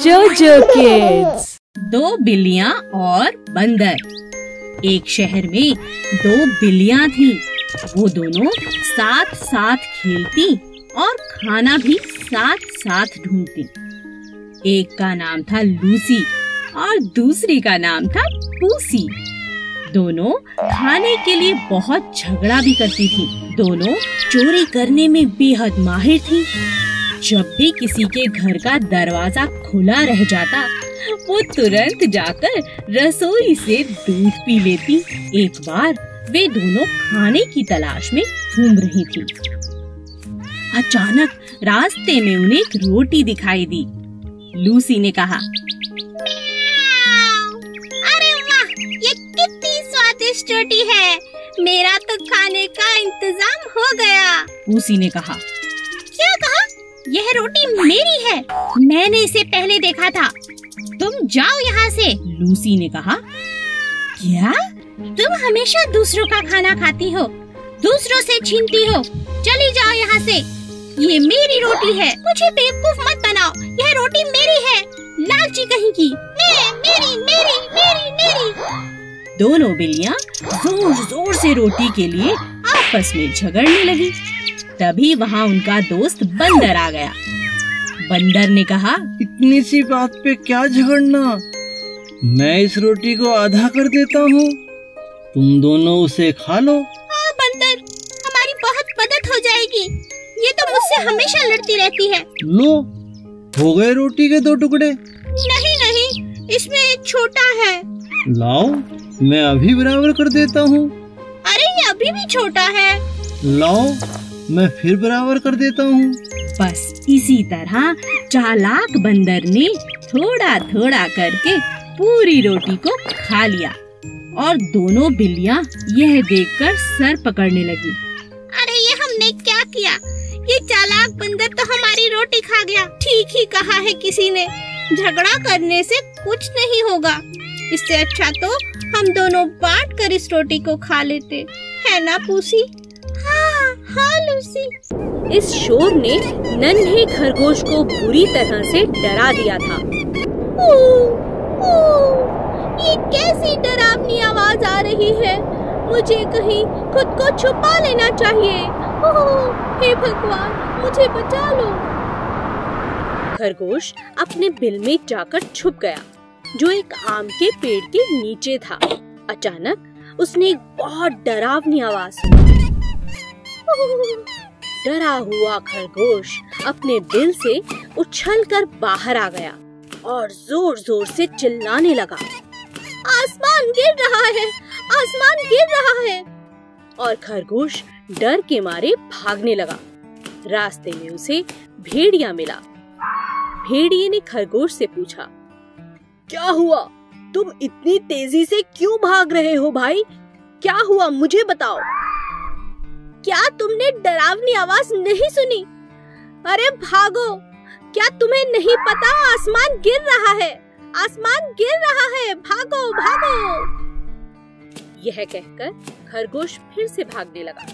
जोजो किड्स। दो बिल्लियाँ और बंदर। एक शहर में दो बिल्लियाँ थीं। वो दोनों साथ साथ खेलती और खाना भी साथ साथ ढूंढती। एक का नाम था लूसी और दूसरी का नाम था पूसी। दोनों खाने के लिए बहुत झगड़ा भी करती थी। दोनों चोरी करने में बेहद माहिर थी। जब भी किसी के घर का दरवाजा खुला रह जाता, वो तुरंत जाकर रसोई से दूध पी लेती। एक बार वे दोनों खाने की तलाश में घूम रही थी। अचानक रास्ते में उन्हें एक रोटी दिखाई दी। लूसी ने कहा, अरे वाह, ये कितनी स्वादिष्ट रोटी है। मेरा तो खाने का इंतजाम हो गया। पूसी ने कहा, क्या कहा? यह रोटी मेरी है। मैंने इसे पहले देखा था। तुम जाओ यहाँ से। लूसी ने कहा, क्या? तुम हमेशा दूसरों का खाना खाती हो, दूसरों से छीनती हो। चली जाओ यहाँ से। ये मेरी रोटी है। मुझे बेवकूफ मत बनाओ। यह रोटी मेरी है। लालची कहीं की। मेरी मेरी मेरी मेरी। दोनों बिल्लियाँ जोर जोर से रोटी के लिए आपस में झगड़ने लगी। तभी वहाँ उनका दोस्त बंदर आ गया। बंदर ने कहा, इतनी सी बात पे क्या झगड़ना, मैं इस रोटी को आधा कर देता हूँ, तुम दोनों उसे खा लो। हाँ बंदर, हमारी बहुत मदद हो जाएगी। ये तो मुझसे हमेशा लड़ती रहती है। लो, हो गए रोटी के दो टुकड़े। नहीं नहीं, इसमें एक छोटा है। लाओ, मैं अभी बराबर कर देता हूँ। अरे ये अभी भी छोटा है। लाओ, मैं फिर बराबर कर देता हूँ। बस इसी तरह चालाक बंदर ने थोड़ा थोड़ा करके पूरी रोटी को खा लिया और दोनों बिल्लियाँ यह देखकर सर पकड़ने लगी। अरे ये हमने क्या किया? ये चालाक बंदर तो हमारी रोटी खा गया। ठीक ही कहा है किसी ने, झगड़ा करने से कुछ नहीं होगा। इससे अच्छा तो हम दोनों बांट कर इस रोटी को खा लेते, है ना पूसी? हाँ लूसी। इस शोर ने नन्हे खरगोश को बुरी तरह से डरा दिया था। ये कैसी डरावनी आवाज आ रही है? मुझे कहीं खुद को छुपा लेना चाहिए। हे भगवान, मुझे बचा लो। खरगोश अपने बिल में जाकर छुप गया, जो एक आम के पेड़ के नीचे था। अचानक उसने एक बहुत डरावनी आवाज सुनी। डरा हुआ खरगोश अपने बिल से उछलकर बाहर आ गया और जोर जोर से चिल्लाने लगा, आसमान गिर रहा है, आसमान गिर रहा है। और खरगोश डर के मारे भागने लगा। रास्ते में उसे भेड़िया मिला। भेड़िए ने खरगोश से पूछा, क्या हुआ? तुम इतनी तेजी से क्यों भाग रहे हो भाई? क्या हुआ, मुझे बताओ। क्या तुमने डरावनी आवाज नहीं सुनी? अरे भागो, क्या तुम्हें नहीं पता आसमान गिर रहा है, आसमान गिर रहा है, भागो भागो। यह कहकर खरगोश फिर से भागने लगा।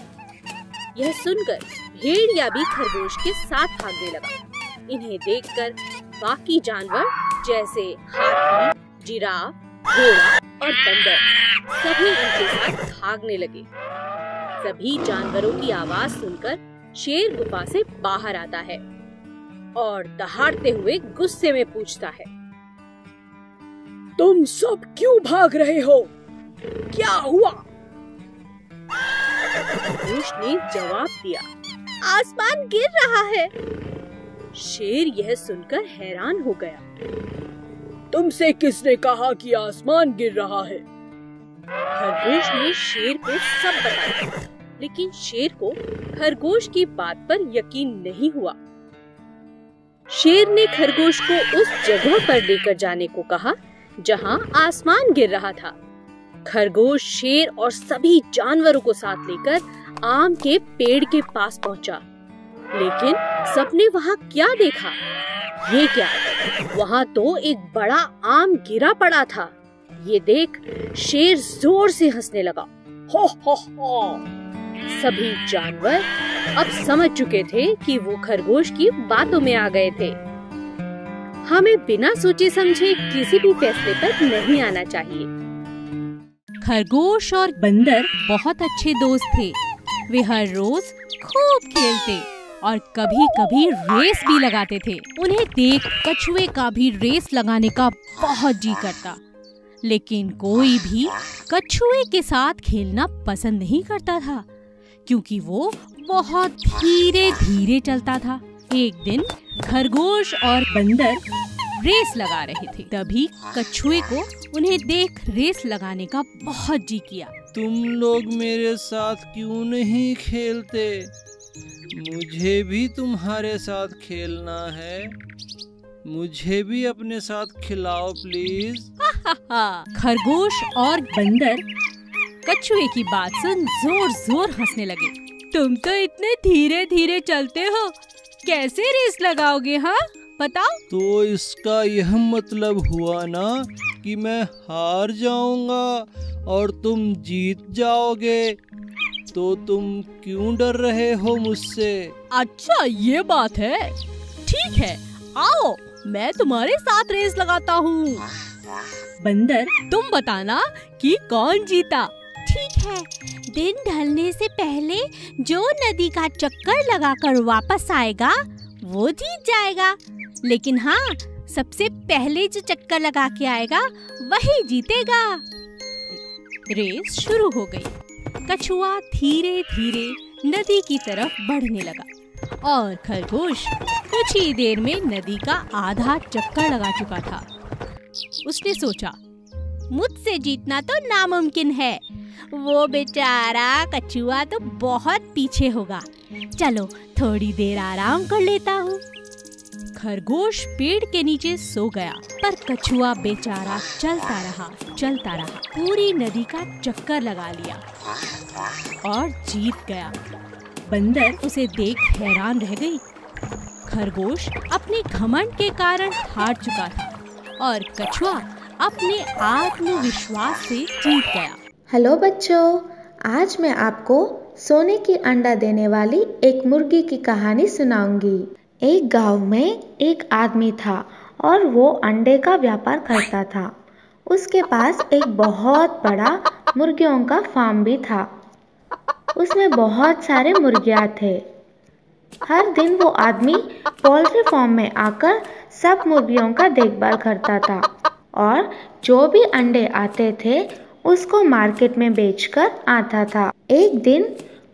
यह सुनकर भेड़िया भी खरगोश के साथ भागने लगा। इन्हें देखकर बाकी जानवर जैसे हाथी, जिराफ, घोड़ा और बंदर सभी इनके साथ भागने लगे। सभी जानवरों की आवाज सुनकर शेर गुफा से बाहर आता है और दहाड़ते हुए गुस्से में पूछता है, तुम सब क्यों भाग रहे हो? क्या हुआ? खरगोश ने जवाब दिया, आसमान गिर रहा है। शेर यह सुनकर हैरान हो गया, तुमसे किसने कहा कि आसमान गिर रहा है? खरगोश ने शेर को सब बताया, लेकिन शेर को खरगोश की बात पर यकीन नहीं हुआ। शेर ने खरगोश को उस जगह पर लेकर जाने को कहा जहां आसमान गिर रहा था। खरगोश शेर और सभी जानवरों को साथ लेकर आम के पेड़ के पास पहुंचा, लेकिन सबने वहां क्या देखा? ये क्या, वहां तो एक बड़ा आम गिरा पड़ा था। ये देख शेर जोर से हंसने लगा। हो हो हो। सभी जानवर अब समझ चुके थे कि वो खरगोश की बातों में आ गए थे। हमें बिना सोचे समझे किसी भी फैसले पर नहीं आना चाहिए। खरगोश और बंदर बहुत अच्छे दोस्त थे। वे हर रोज खूब खेलते और कभी कभी रेस भी लगाते थे। उन्हें देख कछुए का भी रेस लगाने का बहुत जी करता, लेकिन कोई भी कछुए के साथ खेलना पसंद नहीं करता था, क्योंकि वो बहुत धीरे धीरे चलता था। एक दिन खरगोश और बंदर रेस लगा रहे थे। तभी कछुए को उन्हें देख रेस लगाने का बहुत जी किया। तुम लोग मेरे साथ क्यों नहीं खेलते? मुझे भी तुम्हारे साथ खेलना है। मुझे भी अपने साथ खिलाओ प्लीज। खरगोश और बंदर कछुए की बात सुन जोर जोर हंसने लगे। तुम तो इतने धीरे धीरे चलते हो, कैसे रेस लगाओगे? हाँ बताओ। तो इसका यह मतलब हुआ ना कि मैं हार जाऊंगा और तुम जीत जाओगे। तो तुम क्यों डर रहे हो मुझसे? अच्छा ये बात है, ठीक है, आओ मैं तुम्हारे साथ रेस लगाता हूँ। बंदर तुम बताना कि कौन जीता। ठीक है, दिन ढलने से पहले जो नदी का चक्कर लगाकर वापस आएगा वो जीत जाएगा। लेकिन हाँ, सबसे पहले जो चक्कर लगा के आएगा वही जीतेगा। रेस शुरू हो गई। कछुआ धीरे धीरे नदी की तरफ बढ़ने लगा और खरगोश कुछ ही देर में नदी का आधा चक्कर लगा चुका था। उसने सोचा, मुझसे जीतना तो नामुमकिन है, वो बेचारा कछुआ तो बहुत पीछे होगा। चलो थोड़ी देर आराम कर लेता हूँ। खरगोश पेड़ के नीचे सो गया, पर कछुआ बेचारा चलता रहा, पूरी नदी का चक्कर लगा लिया और जीत गया। बंदर उसे देख हैरान रह गई। खरगोश अपने घमंड के कारण हार चुका था और कछुआ अपने आत्मविश्वास से जीत गया। हेलो बच्चों, आज मैं आपको सोने की अंडा देने वाली एक मुर्गी की कहानी सुनाऊंगी। एक गांव में एक आदमी था और वो अंडे का व्यापार करता था। उसके पास एक बहुत बड़ा मुर्गियों का फार्म भी था। उसमें बहुत सारे मुर्गियाँ थे। हर दिन वो आदमी पोल्ट्री फार्म में आकर सब मुर्गियों का देखभाल करता था और जो भी अंडे आते थे उसको मार्केट में बेचकर आता था। एक दिन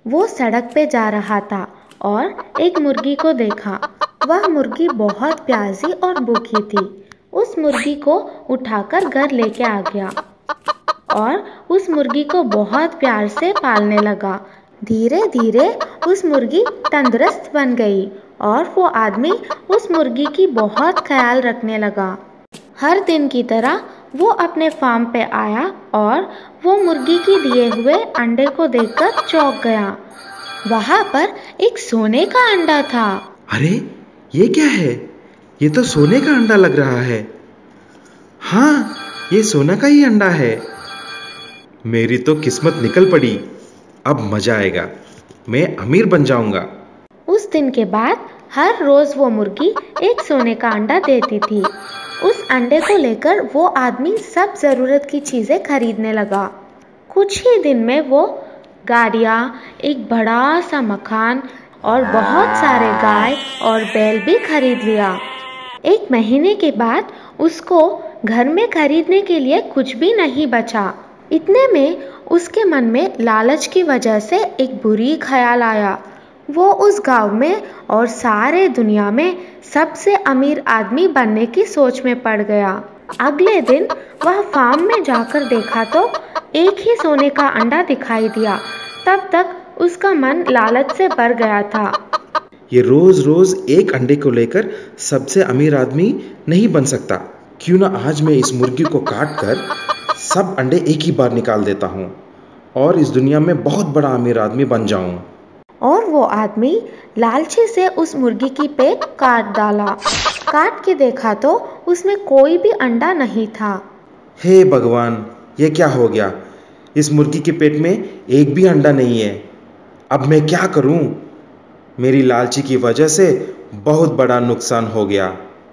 वो सड़क पे जा रहा था और एक मुर्गी को देखा। वह मुर्गी बहुत प्यासी और भूखी थी। उस मुर्गी को उठाकर घर लेके आ गया और उस मुर्गी को बहुत प्यार से पालने लगा। धीरे धीरे उस मुर्गी तंदुरुस्त बन गई और वो आदमी उस मुर्गी की बहुत ख्याल रखने लगा। हर दिन की तरह वो अपने फार्म पे आया और वो मुर्गी की दिए हुए अंडे को देखकर चौंक गया। वहाँ पर एक सोने का अंडा था। अरे ये क्या है? ये तो सोने का अंडा लग रहा है। हाँ, ये सोना का ही अंडा है। मेरी तो किस्मत निकल पड़ी। अब मजा आएगा, मैं अमीर बन जाऊंगा। उस दिन के बाद हर रोज वो मुर्गी एक सोने का अंडा देती थी। उस अंडे को लेकर वो आदमी सब जरूरत की चीजें खरीदने लगा। कुछ ही दिन में वो गाड़ियाँ, एक बड़ा सा मकान और बहुत सारे गाय और बैल भी खरीद लिया। एक महीने के बाद उसको घर में खरीदने के लिए कुछ भी नहीं बचा। इतने में उसके मन में लालच की वजह से एक बुरी ख्याल आया। वो उस गांव में और सारे दुनिया में सबसे अमीर आदमी बनने की सोच में पड़ गया। अगले दिन वह फार्म में जाकर देखा तो एक ही सोने का अंडा दिखाई दिया। तब तक उसका मन लालच से भर गया था। ये रोज रोज एक अंडे को लेकर सबसे अमीर आदमी नहीं बन सकता। क्यों ना आज मैं इस मुर्गी को काट कर सब अंडे एक ही बार निकाल देता हूँ और इस दुनिया में बहुत बड़ा अमीर आदमी बन जाऊं। और वो आदमी लालची से उस मुर्गी की पेट काट डाला। काट के देखा तो उसमें कोई भी अंडा नहीं था। हे भगवान, ये क्या हो गया? इस मुर्गी के पेट में एक भी अंडा नहीं है। अब मैं क्या करूं? मेरी लालची की वजह से बहुत बड़ा नुकसान हो गया।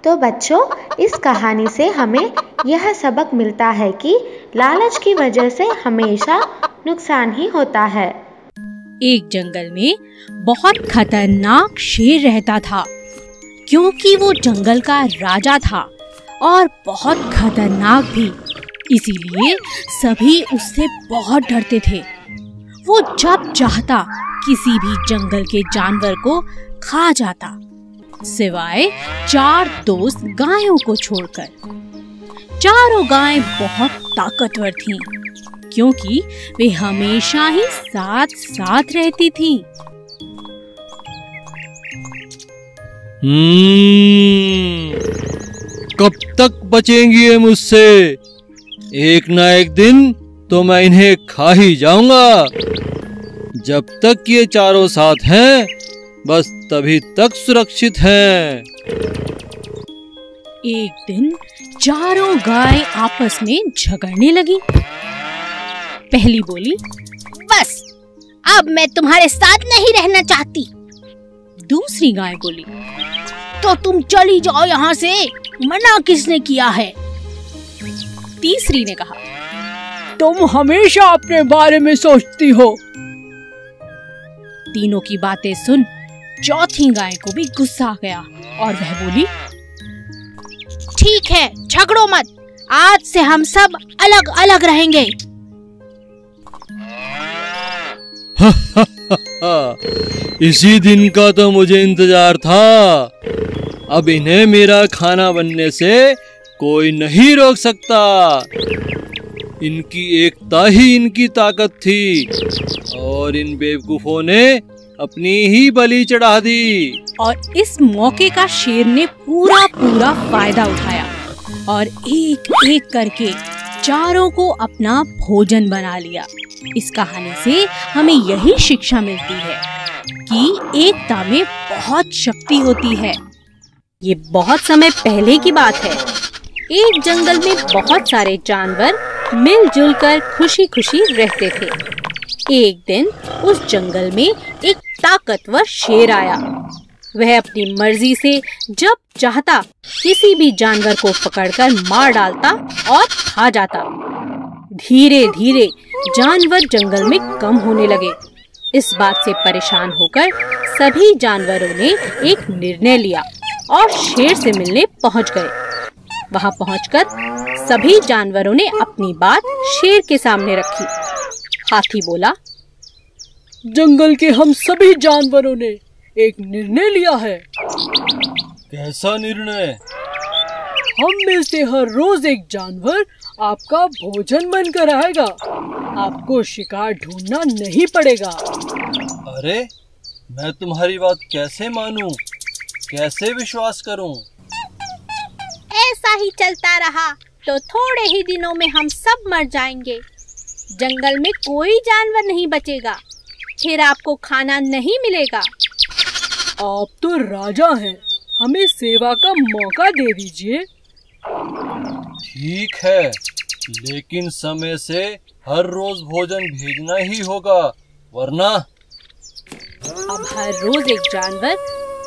तो बच्चों, इस कहानी से हमें यह सबक मिलता है कि लालच की वजह से हमेशा नुकसान ही होता है। एक जंगल में बहुत खतरनाक शेर रहता था, क्योंकि वो जंगल का राजा था और बहुत खतरनाक भी। इसीलिए सभी उससे बहुत डरते थे। वो जब चाहता किसी भी जंगल के जानवर को खा जाता, सिवाय 4 दोस्त गायों को छोड़कर। चारों गायें बहुत ताकतवर थीं, क्योंकि वे हमेशा ही साथ साथ रहती थीं। कब तक बचेंगी ये मुझसे? एक ना एक दिन तो मैं इन्हें खा ही जाऊंगा। जब तक ये चारों साथ हैं, बस तभी तक सुरक्षित हैं। एक दिन चारों गाय आपस में झगड़ने लगी। पहली बोली, बस अब मैं तुम्हारे साथ नहीं रहना चाहती। दूसरी गाय बोली, तो तुम चली जाओ यहाँ से, मना किसने किया है? तीसरी ने कहा, तुम हमेशा अपने बारे में सोचती हो। तीनों की बातें सुन चौथी गाय को भी गुस्सा आ गया और वह बोली, ठीक है, झगड़ो मत, आज से हम सब अलग अलग रहेंगे। इसी दिन का तो मुझे इंतजार था। अब इन्हें मेरा खाना बनने से कोई नहीं रोक सकता। इनकी एकता ही इनकी ताकत थी और इन बेवकूफों ने अपनी ही बलि चढ़ा दी। और इस मौके का शेर ने पूरा फायदा उठाया और एक एक करके चारों को अपना भोजन बना लिया। इस कहानी से हमें यही शिक्षा मिलती है कि एकता में बहुत शक्ति होती है। ये बहुत समय पहले की बात है। एक जंगल में बहुत सारे जानवर मिलजुल कर खुशी खुशी रहते थे। एक दिन उस जंगल में एक ताकतवर शेर आया। वह अपनी मर्जी से जब चाहता किसी भी जानवर को पकड़कर मार डालता और खा जाता। धीरे धीरे जानवर जंगल में कम होने लगे। इस बात से परेशान होकर सभी जानवरों ने एक निर्णय लिया और शेर से मिलने पहुंच गए। वहां पहुंचकर सभी जानवरों ने अपनी बात शेर के सामने रखी। हाथी बोला, जंगल के हम सभी जानवरों ने एक निर्णय लिया है। कैसा निर्णय? हम में से हर रोज एक जानवर आपका भोजन बनकर आएगा। आपको शिकार ढूंढना नहीं पड़ेगा। अरे, मैं तुम्हारी बात कैसे मानूं? कैसे विश्वास करूं? ऐसा ही चलता रहा तो थोड़े ही दिनों में हम सब मर जाएंगे। जंगल में कोई जानवर नहीं बचेगा, फिर आपको खाना नहीं मिलेगा। आप तो राजा हैं, हमें सेवा का मौका दे दीजिए। ठीक है, लेकिन समय से हर रोज भोजन भेजना ही होगा, वरना। अब हर रोज एक जानवर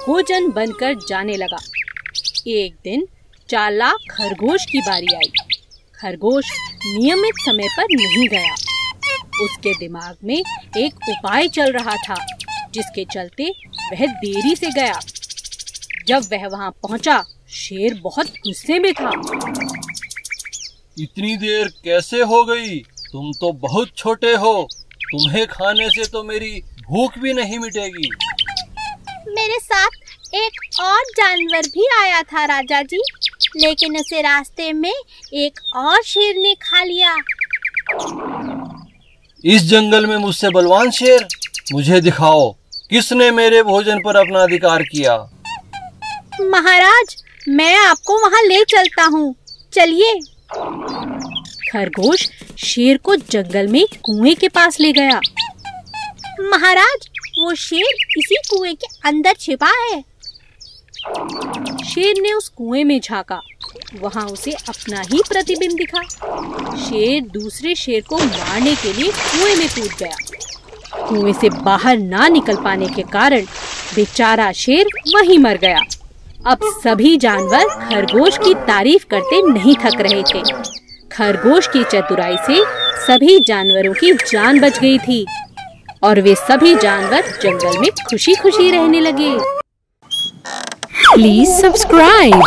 भोजन बनकर जाने लगा। एक दिन चालाक खरगोश की बारी आई। खरगोश नियमित समय पर नहीं गया। उसके दिमाग में एक उपाय चल रहा था, जिसके चलते वह देरी से गया। जब वह वहां पहुंचा, शेर बहुत गुस्से में था। इतनी देर कैसे हो गई? तुम तो बहुत छोटे हो। तुम्हें खाने से तो मेरी भूख भी नहीं मिटेगी। मेरे साथ एक और जानवर भी आया था राजा जी, लेकिन उसे रास्ते में एक और शेर ने खा लिया। इस जंगल में मुझसे बलवान शेर? मुझे दिखाओ, किसने मेरे भोजन पर अपना अधिकार किया? महाराज, मैं आपको वहां ले चलता हूँ, चलिए। खरगोश शेर को जंगल में कुएं के पास ले गया। महाराज, वो शेर इसी कुएं के अंदर छिपा है। शेर ने उस कुएं में झांका। वहां उसे अपना ही प्रतिबिंब दिखा। शेर दूसरे शेर को मारने के लिए कुएं में कूद गया। कुएं से बाहर ना निकल पाने के कारण बेचारा शेर वहीं मर गया। अब सभी जानवर खरगोश की तारीफ करते नहीं थक रहे थे। खरगोश की चतुराई से सभी जानवरों की जान बच गई थी और वे सभी जानवर जंगल में खुशी खुशी रहने लगे। Please subscribe.